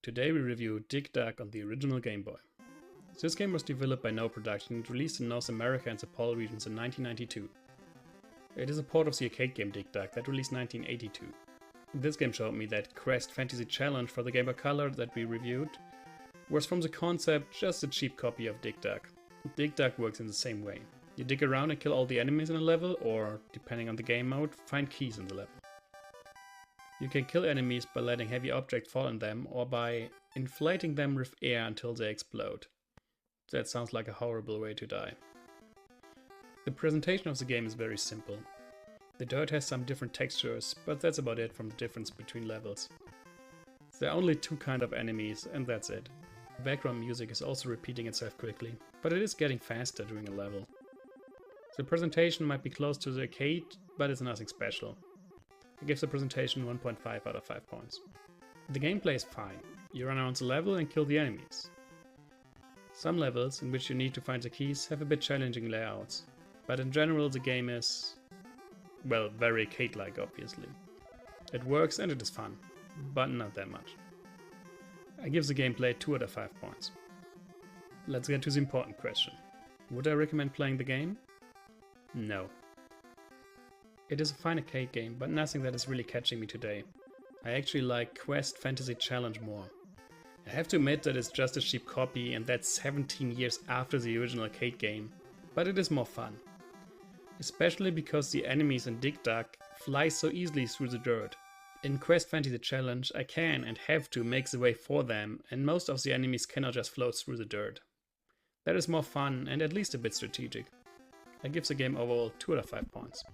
Today we review Dig Dug on the original Game Boy. This game was developed by No Production and released in North America and the PAL regions in 1992. It is a port of the arcade game Dig Dug that released in 1982. This game showed me that Quest Fantasy Challenge for the Game Boy Color that we reviewed was from the concept just a cheap copy of Dig Dug. Dig Dug works in the same way. You dig around and kill all the enemies in a level, or, depending on the game mode, find keys in the level. You can kill enemies by letting heavy objects fall on them or by inflating them with air until they explode. That sounds like a horrible way to die. The presentation of the game is very simple. The dirt has some different textures, but that's about it from the difference between levels. There are only two kinds of enemies, and that's it. The background music is also repeating itself quickly, but it is getting faster during a level. The presentation might be close to the arcade, but it's nothing special. I give the presentation 1.5 out of 5 points. The gameplay is fine. You run around the level and kill the enemies. Some levels, in which you need to find the keys, have a bit challenging layouts, but in general the game is, well, very arcade-like obviously. It works and it is fun, but not that much. I give the gameplay 2 out of 5 points. Let's get to the important question. Would I recommend playing the game? No. It is a fine arcade game, but nothing that is really catching me today. I actually like Quest Fantasy Challenge more. I have to admit that it's just a cheap copy and that's 17 years after the original arcade game, but it is more fun. Especially because the enemies in Dig Dug fly so easily through the dirt. In Quest Fantasy Challenge I can and have to make the way for them, and most of the enemies cannot just float through the dirt. That is more fun and at least a bit strategic. I give the game overall 2 out of 5 points.